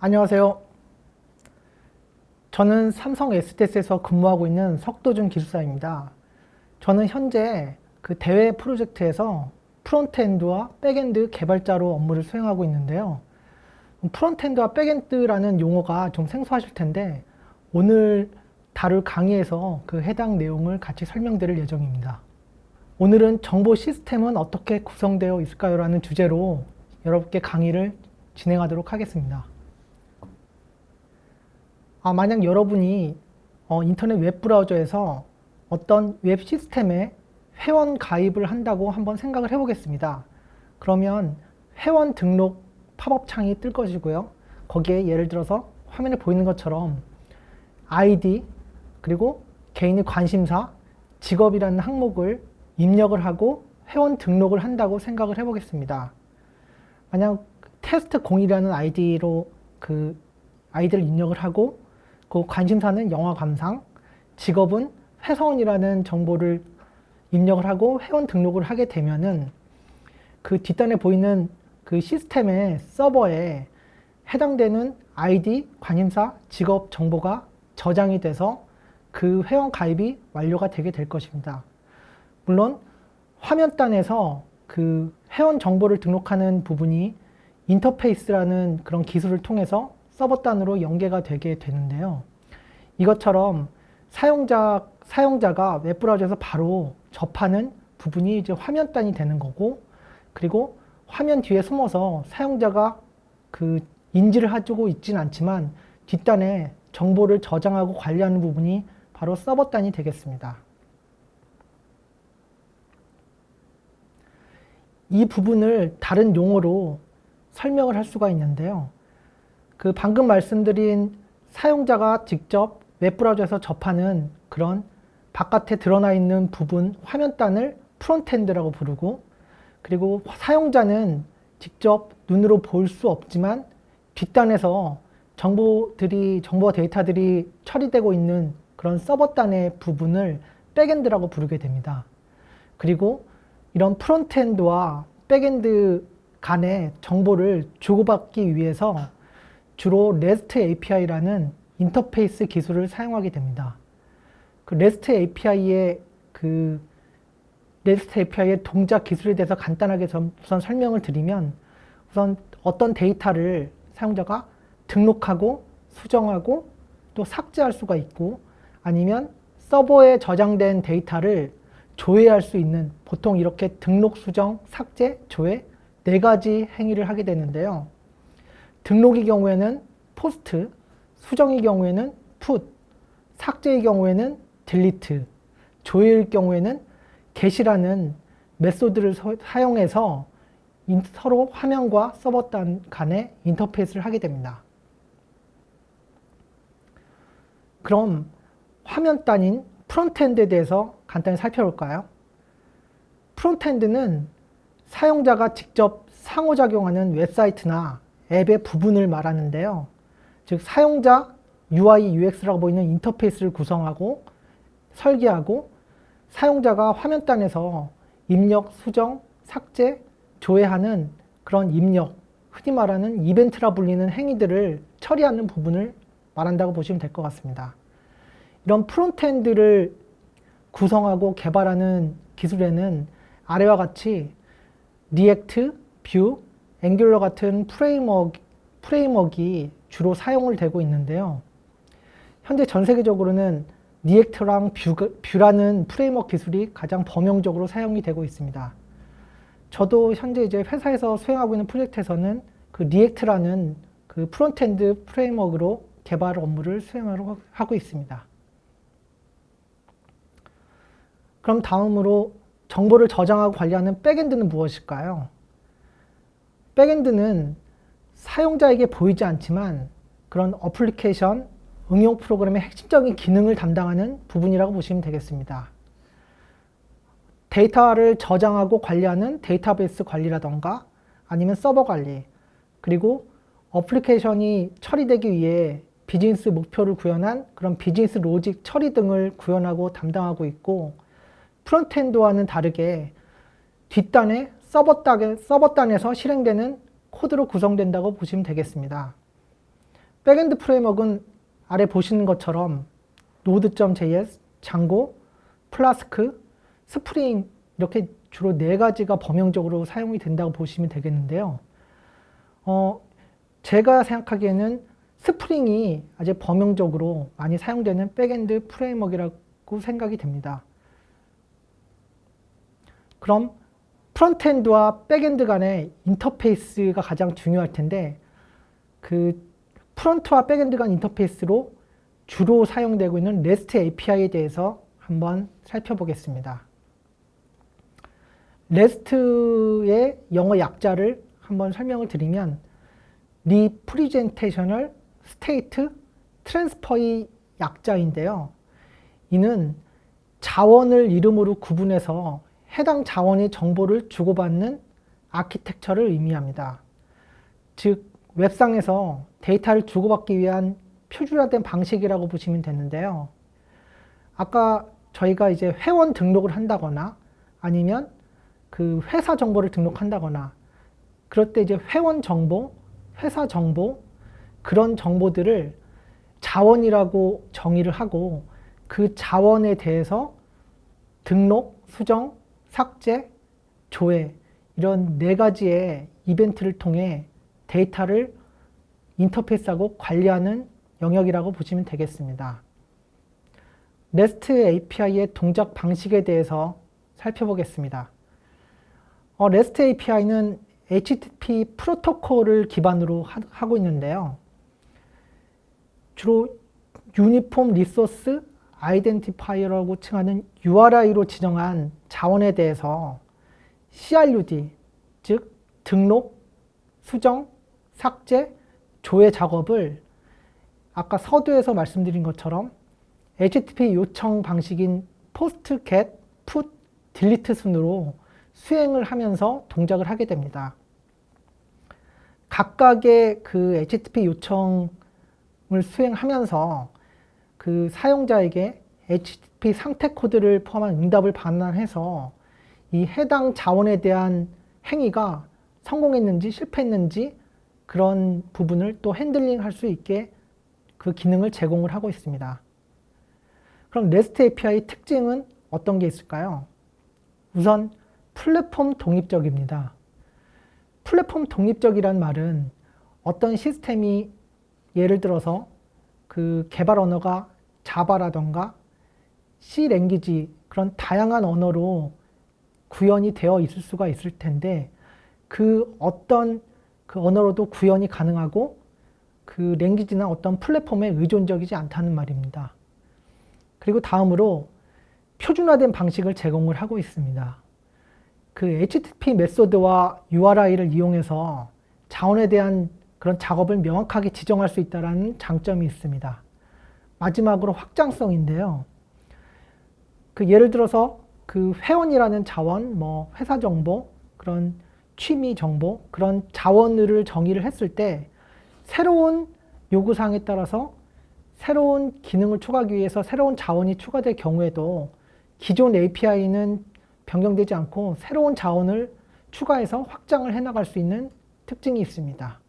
안녕하세요. 저는 삼성 SDS에서 근무하고 있는 석도준 기술사입니다. 저는 현재 그 대외 프로젝트에서 프론트엔드와 백엔드 개발자로 업무를 수행하고 있는데요. 프론트엔드와 백엔드라는 용어가 좀 생소하실 텐데 오늘 다룰 강의에서 그 해당 내용을 같이 설명드릴 예정입니다. 오늘은 정보 시스템은 어떻게 구성되어 있을까요? 라는 주제로 여러분께 강의를 진행하도록 하겠습니다. 만약 여러분이 인터넷 웹브라우저에서 어떤 웹 시스템에 회원 가입을 한다고 한번 생각을 해보겠습니다. 그러면 회원 등록 팝업 창이 뜰 것이고요. 거기에 예를 들어서 화면에 보이는 것처럼 아이디 그리고 개인의 관심사, 직업이라는 항목을 입력을 하고 회원 등록을 한다고 생각을 해보겠습니다. 만약 테스트0이라는 아이디로 그 아이디를 입력을 하고 그 관심사는 영화 감상, 직업은 회사원이라는 정보를 입력을 하고 회원 등록을 하게 되면은 그 뒷단에 보이는 그 시스템의 서버에 해당되는 아이디, 관심사, 직업 정보가 저장이 돼서 그 회원 가입이 완료가 되게 될 것입니다. 물론 화면단에서 그 회원 정보를 등록하는 부분이 인터페이스라는 그런 기술을 통해서 서버단으로 연계가 되게 되는데요. 이것처럼 사용자가 웹브라우저에서 바로 접하는 부분이 이제 화면단이 되는 거고, 그리고 화면 뒤에 숨어서 사용자가 그 인지를 해주고 있지는 않지만 뒷단에 정보를 저장하고 관리하는 부분이 바로 서버단이 되겠습니다. 이 부분을 다른 용어로 설명을 할 수가 있는데요. 그 방금 말씀드린 사용자가 직접 웹브라우저에서 접하는 그런 바깥에 드러나 있는 부분 화면단을 프론트엔드라고 부르고, 그리고 사용자는 직접 눈으로 볼 수 없지만 뒷단에서 정보와 데이터들이 처리되고 있는 그런 서버단의 부분을 백엔드라고 부르게 됩니다. 그리고 이런 프론트엔드와 백엔드 간의 정보를 주고받기 위해서 주로 REST API라는 인터페이스 기술을 사용하게 됩니다. 그 REST API의 동작 기술에 대해서 간단하게 우선 설명을 드리면, 우선 어떤 데이터를 사용자가 등록하고 수정하고 또 삭제할 수가 있고, 아니면 서버에 저장된 데이터를 조회할 수 있는, 보통 이렇게 등록, 수정, 삭제, 조회 4가지 행위를 하게 되는데요. 등록의 경우에는 포스트, 수정의 경우에는 풋, 삭제의 경우에는 딜리트, 조회의 경우에는 get이라는 메소드를 사용해서 서로 화면과 서버 간의 인터페이스를 하게 됩니다. 그럼 화면 단인 프론트엔드에 대해서 간단히 살펴볼까요? 프론트엔드는 사용자가 직접 상호작용하는 웹사이트나 앱의 부분을 말하는데요. 즉 사용자 UI, UX라고 보이는 인터페이스를 구성하고 설계하고, 사용자가 화면단에서 입력, 수정, 삭제, 조회하는 그런 입력, 흔히 말하는 이벤트라 불리는 행위들을 처리하는 부분을 말한다고 보시면 될 것 같습니다. 이런 프론트엔드를 구성하고 개발하는 기술에는 아래와 같이 리액트, 뷰, 앵귤러 같은 프레임워크가 주로 사용을 되고 있는데요. 현재 전 세계적으로는 리액트랑 뷰라는 프레임워크 기술이 가장 범용적으로 사용이 되고 있습니다. 저도 현재 이제 회사에서 수행하고 있는 프로젝트에서는 그 리액트라는 그 프론트엔드 프레임워크로 개발 업무를 수행하고 있습니다. 그럼 다음으로 정보를 저장하고 관리하는 백엔드는 무엇일까요? 백엔드는 사용자에게 보이지 않지만 그런 어플리케이션, 응용 프로그램의 핵심적인 기능을 담당하는 부분이라고 보시면 되겠습니다. 데이터를 저장하고 관리하는 데이터베이스 관리라던가 아니면 서버 관리, 그리고 어플리케이션이 처리되기 위해 비즈니스 목표를 구현한 그런 비즈니스 로직 처리 등을 구현하고 담당하고 있고, 프론트엔드와는 다르게 뒷단에 서버단에서 실행되는 코드로 구성된다고 보시면 되겠습니다. 백엔드 프레임워크는 아래 보시는 것처럼 Node.js, 장고, 플라스크, 스프링 이렇게 주로 네 가지가 범용적으로 사용이 된다고 보시면 되겠는데요. 제가 생각하기에는 스프링이 아주 범용적으로 많이 사용되는 백엔드 프레임워크라고 생각이 됩니다. 그럼 프론트엔드와 백엔드 간의 인터페이스가 가장 중요할 텐데 그 프론트와 백엔드 간 인터페이스로 주로 사용되고 있는 REST API에 대해서 한번 살펴보겠습니다. REST의 영어 약자를 한번 설명을 드리면 Representational State Transfer의 약자인데요. 이는 자원을 이름으로 구분해서 해당 자원의 정보를 주고받는 아키텍처를 의미합니다. 즉, 웹상에서 데이터를 주고받기 위한 표준화된 방식이라고 보시면 되는데요. 아까 저희가 이제 회원 등록을 한다거나 아니면 그 회사 정보를 등록한다거나 그럴 때 이제 회원 정보, 회사 정보 그런 정보들을 자원이라고 정의를 하고 그 자원에 대해서 등록, 수정, 삭제, 조회 이런 네 가지의 이벤트를 통해 데이터를 인터페이스하고 관리하는 영역이라고 보시면 되겠습니다. REST API의 동작 방식에 대해서 살펴보겠습니다. REST API는 HTTP 프로토콜을 기반으로 하고 있는데요. 주로 유니폼 리소스 아이덴티파이어라고 칭하는 URI로 지정한 자원에 대해서 CRUD, 즉 등록, 수정, 삭제, 조회 작업을 아까 서두에서 말씀드린 것처럼 HTTP 요청 방식인 POST, GET, PUT, DELETE 순으로 수행을 하면서 동작을 하게 됩니다. 각각의 그 HTTP 요청을 수행하면서 그 사용자에게 HTTP 상태 코드를 포함한 응답을 반환해서 이 해당 자원에 대한 행위가 성공했는지 실패했는지 그런 부분을 또 핸들링 할 수 있게 그 기능을 제공을 하고 있습니다. 그럼 REST API 특징은 어떤 게 있을까요? 우선 플랫폼 독립적입니다. 플랫폼 독립적이란 말은 어떤 시스템이 예를 들어서 그 개발 언어가 자바라던가 C 랭귀지 그런 다양한 언어로 구현이 되어 있을 수가 있을 텐데 그 어떤 그 언어로도 구현이 가능하고 그 랭귀지나 어떤 플랫폼에 의존적이지 않다는 말입니다. 그리고 다음으로 표준화된 방식을 제공을 하고 있습니다. 그 HTTP 메소드와 URI를 이용해서 자원에 대한 그런 작업을 명확하게 지정할 수 있다는 장점이 있습니다. 마지막으로 확장성인데요. 그 예를 들어서 그 회원이라는 자원, 뭐 회사 정보, 그런 취미 정보, 그런 자원을 정의를 했을 때 새로운 요구사항에 따라서 새로운 기능을 추가하기 위해서 새로운 자원이 추가될 경우에도 기존 API는 변경되지 않고 새로운 자원을 추가해서 확장을 해나갈 수 있는 특징이 있습니다.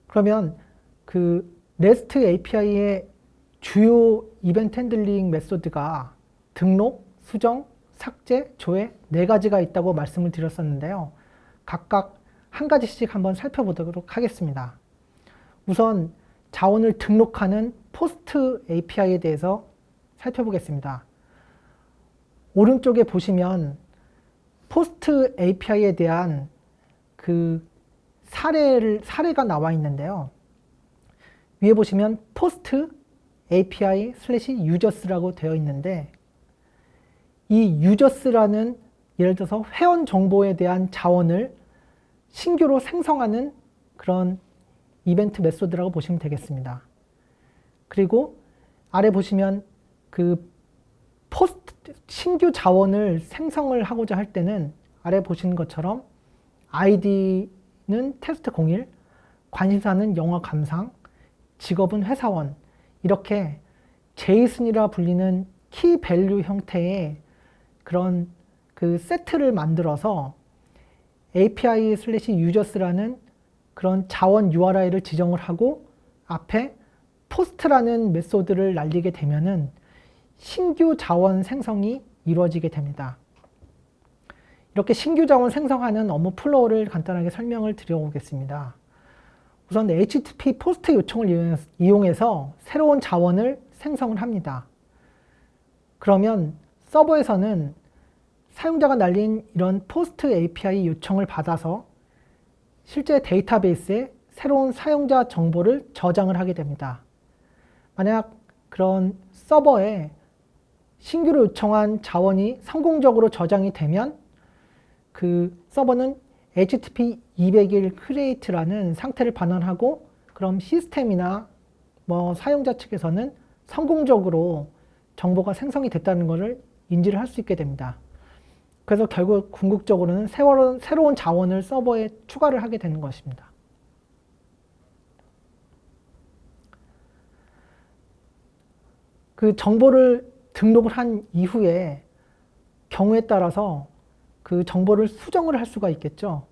그러면 그 REST API의 주요 이벤트 핸들링 메소드가 등록, 수정, 삭제, 조회 네 가지가 있다고 말씀을 드렸었는데요. 각각 한 가지씩 한번 살펴보도록 하겠습니다. 우선 자원을 등록하는 포스트 API에 대해서 살펴보겠습니다. 오른쪽에 보시면 포스트 API에 대한 그 사례가 나와 있는데요. 위에 보시면 post API/users라고 되어 있는데 이 users라는 예를 들어서 회원 정보에 대한 자원을 신규로 생성하는 그런 이벤트 메소드라고 보시면 되겠습니다. 그리고 아래 보시면 그 신규 자원을 생성을 하고자 할 때는 아래 보시는 것처럼 ID는 테스트 01, 관심사는 영화 감상, 직업은 회사원 이렇게 JSON이라 불리는 키 밸류 형태의 그런 그 세트를 만들어서 API/users라는 그런 자원 URI를 지정을 하고 앞에 post라는 메소드를 날리게 되면은 신규 자원 생성이 이루어지게 됩니다. 이렇게 신규 자원 생성하는 업무 플로우를 간단하게 설명을 드려보겠습니다. 우선 HTTP 포스트 요청을 이용해서 새로운 자원을 생성을 합니다. 그러면 서버에서는 사용자가 날린 이런 포스트 API 요청을 받아서 실제 데이터베이스에 새로운 사용자 정보를 저장을 하게 됩니다. 만약 그런 서버에 신규로 요청한 자원이 성공적으로 저장이 되면 그 서버는 HTTP 200일 create라는 상태를 반환하고 그럼 시스템이나 사용자 측에서는 성공적으로 정보가 생성이 됐다는 것을 인지를 할 수 있게 됩니다. 그래서 결국 궁극적으로는 새로운 자원을 서버에 추가를 하게 되는 것입니다. 그 정보를 등록을 한 이후에 경우에 따라서 그 정보를 수정을 할 수가 있겠죠.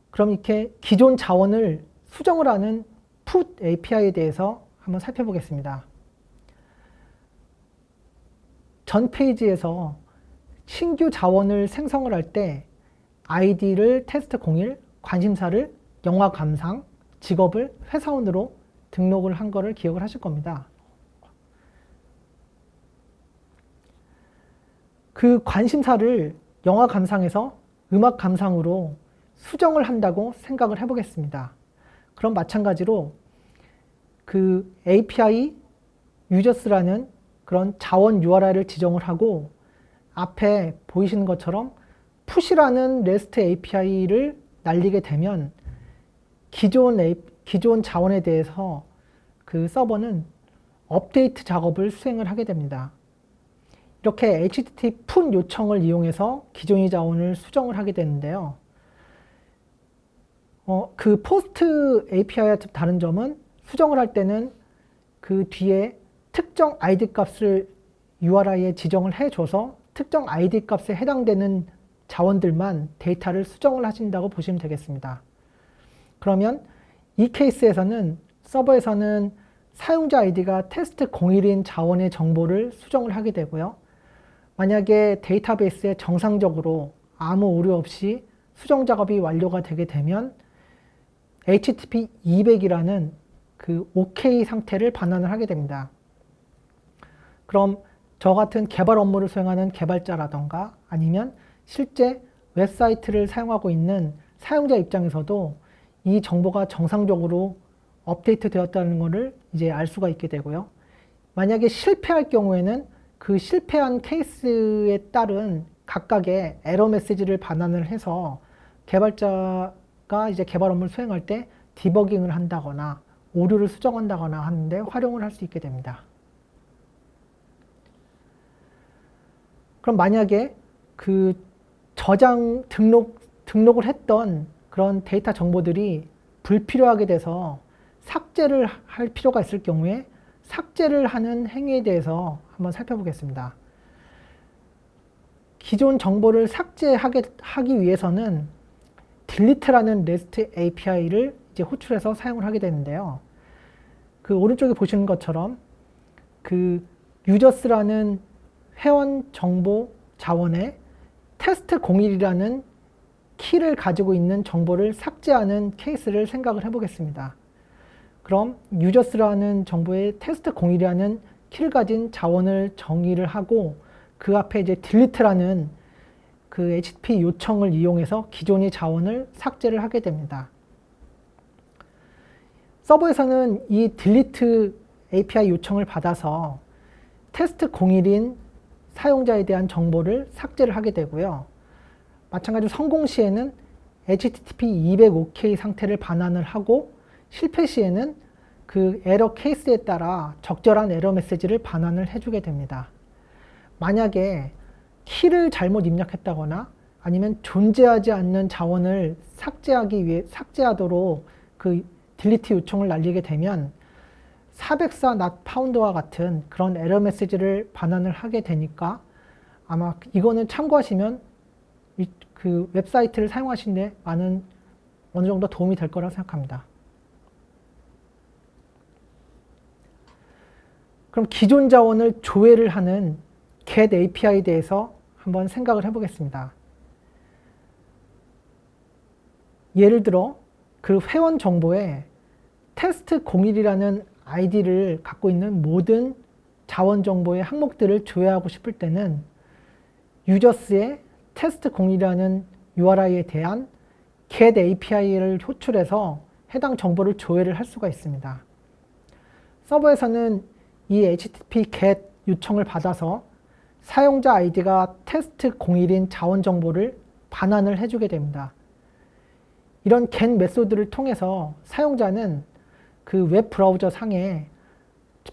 그럼 이렇게 기존 자원을 수정을 하는 put API에 대해서 한번 살펴보겠습니다. 전 페이지에서 신규 자원을 생성을 할 때 아이디를 테스트01, 관심사를 영화 감상, 직업을 회사원으로 등록을 한 거를 기억을 하실 겁니다. 그 관심사를 영화 감상에서 음악 감상으로 수정을 한다고 생각을 해보겠습니다. 그럼 마찬가지로 그 API users라는 그런 자원 URI를 지정을 하고 앞에 보이시는 것처럼 push라는 REST API를 날리게 되면 기존 자원에 대해서 그 서버는 업데이트 작업을 수행을 하게 됩니다. 이렇게 HTTP put 요청을 이용해서 기존의 자원을 수정을 하게 되는데요. 그 포스트 API와 다른 점은 수정을 할 때는 그 뒤에 특정 ID 값을 URI에 지정을 해줘서 특정 ID 값에 해당되는 자원들만 데이터를 수정을 하신다고 보시면 되겠습니다. 그러면 이 케이스에서는 서버에서는 사용자 아이디가 테스트 01인 자원의 정보를 수정을 하게 되고요. 만약에 데이터베이스에 정상적으로 아무 오류 없이 수정 작업이 완료가 되게 되면 HTTP 200이라는 그 OK 상태를 반환을 하게 됩니다. 그럼 저 같은 개발 업무를 수행하는 개발자라던가 아니면 실제 웹사이트를 사용하고 있는 사용자 입장에서도 이 정보가 정상적으로 업데이트 되었다는 것을 이제 알 수가 있게 되고요. 만약에 실패할 경우에는 그 실패한 케이스에 따른 각각의 에러 메시지를 반환을 해서 개발자가 이제 개발 업무를 수행할 때 디버깅을 한다거나 오류를 수정한다거나 하는데 활용을 할 수 있게 됩니다. 그럼 만약에 그 등록을 했던 그런 데이터 정보들이 불필요하게 돼서 삭제를 할 필요가 있을 경우에 삭제를 하는 행위에 대해서 한번 살펴보겠습니다. 기존 정보를 삭제하기 위해서는 delete라는 REST API를 이제 호출해서 사용을 하게 되는데요. 그 오른쪽에 보시는 것처럼 그 users라는 회원 정보 자원에 test01이라는 키를 가지고 있는 정보를 삭제하는 케이스를 생각을 해보겠습니다. 그럼 users라는 정보에 test01이라는 키를 가진 자원을 정의를 하고 그 앞에 이제 delete라는 그 HTTP 요청을 이용해서 기존의 자원을 삭제를 하게 됩니다. 서버에서는 이 delete API 요청을 받아서 test01인 사용자에 대한 정보를 삭제를 하게 되고요. 마찬가지로 성공 시에는 HTTP 200OK 상태를 반환을 하고 실패 시에는 그 에러 케이스에 따라 적절한 에러 메시지를 반환을 해주게 됩니다. 만약에 키를 잘못 입력했다거나 아니면 존재하지 않는 자원을 삭제하도록 그 delete 요청을 날리게 되면 404 not found와 같은 그런 에러 메시지를 반환을 하게 되니까 아마 이거는 참고하시면 그 웹사이트를 사용하시는데 많은 어느 정도 도움이 될 거라고 생각합니다. 그럼 기존 자원을 조회를 하는 get API에 대해서 한번 생각을 해보겠습니다. 예를 들어 그 회원 정보에 test01이라는 아이디를 갖고 있는 모든 자원 정보의 항목들을 조회하고 싶을 때는 users의 test01이라는 URI에 대한 get API를 호출해서 해당 정보를 조회를 할 수가 있습니다. 서버에서는 이 HTTP GET 요청을 받아서 사용자 아이디가 test01인 자원 정보를 반환을 해주게 됩니다. 이런 get 메소드를 통해서 사용자는 그 웹 브라우저 상에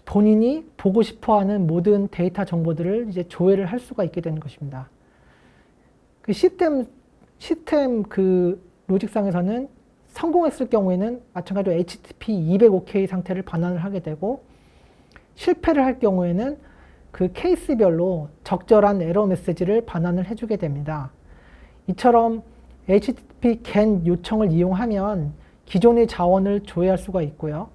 본인이 보고 싶어하는 모든 데이터 정보들을 이제 조회를 할 수가 있게 되는 것입니다. 그 시스템 그 로직상에서는 성공했을 경우에는 마찬가지로 HTTP 205K 상태를 반환을 하게 되고, 실패를 할 경우에는 그 케이스별로 적절한 에러 메시지를 반환을 해주게 됩니다. 이처럼 HTTP GET 요청을 이용하면 기존의 자원을 조회할 수가 있고요.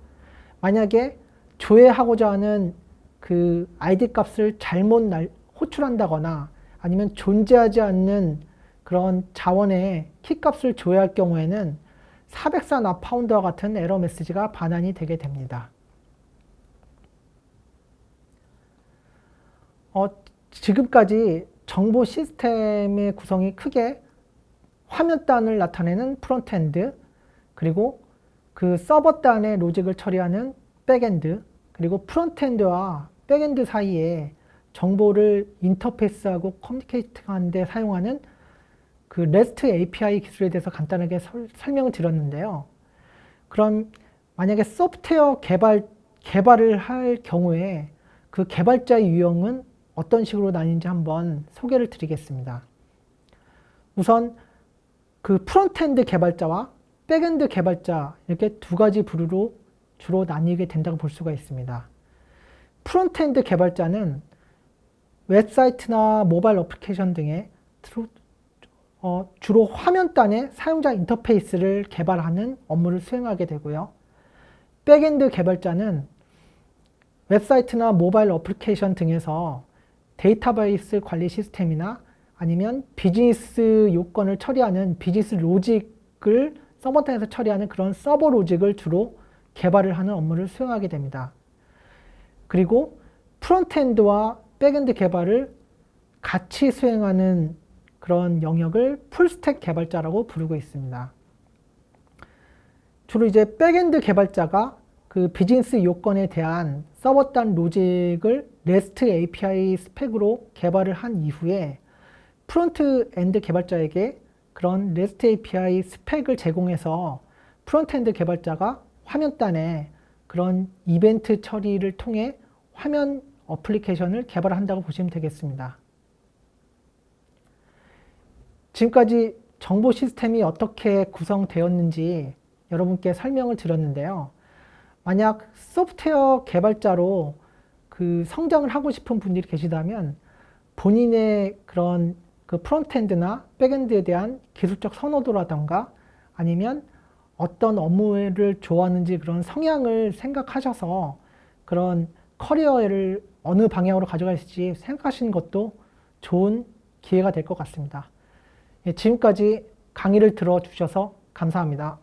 만약에 조회하고자 하는 그 ID 값을 잘못 호출한다거나 아니면 존재하지 않는 그런 자원의 키 값을 조회할 경우에는 404 not found와 같은 에러 메시지가 반환이 되게 됩니다. 지금까지 정보 시스템의 구성이 크게 화면단을 나타내는 프론트엔드, 그리고 그 서버단의 로직을 처리하는 백엔드, 그리고 프론트엔드와 백엔드 사이에 정보를 인터페이스하고 커뮤니케이트하는 데 사용하는 그 REST API 기술에 대해서 간단하게 설명을 드렸는데요. 그럼 만약에 소프트웨어 개발을 할 경우에 그 개발자의 유형은 어떤 식으로 나뉘는지 한번 소개를 드리겠습니다. 우선 그 프론트엔드 개발자와 백엔드 개발자, 이렇게 두 가지 부류로 주로 나뉘게 된다고 볼 수가 있습니다. 프론트엔드 개발자는 웹사이트나 모바일 어플리케이션 등의 주로 화면단의 사용자 인터페이스를 개발하는 업무를 수행하게 되고요. 백엔드 개발자는 웹사이트나 모바일 어플리케이션 등에서 데이터베이스 관리 시스템이나 아니면 비즈니스 요건을 처리하는 비즈니스 로직을 서버단에서 처리하는 그런 서버 로직을 주로 개발을 하는 업무를 수행하게 됩니다. 그리고 프론트엔드와 백엔드 개발을 같이 수행하는 그런 영역을 풀스택 개발자라고 부르고 있습니다. 주로 이제 백엔드 개발자가 그 비즈니스 요건에 대한 서버단 로직을 REST API 스펙으로 개발을 한 이후에 프론트엔드 개발자에게 그런 REST API 스펙을 제공해서 프론트엔드 개발자가 화면단에 그런 이벤트 처리를 통해 화면 어플리케이션을 개발한다고 보시면 되겠습니다. 지금까지 정보 시스템이 어떻게 구성되었는지 여러분께 설명을 드렸는데요. 만약 소프트웨어 개발자로 그 성장을 하고 싶은 분들이 계시다면 본인의 그런 그 프론트엔드나 백엔드에 대한 기술적 선호도라던가 아니면 어떤 업무를 좋아하는지 그런 성향을 생각하셔서 그런 커리어를 어느 방향으로 가져갈지 생각하시는 것도 좋은 기회가 될 것 같습니다. 지금까지 강의를 들어주셔서 감사합니다.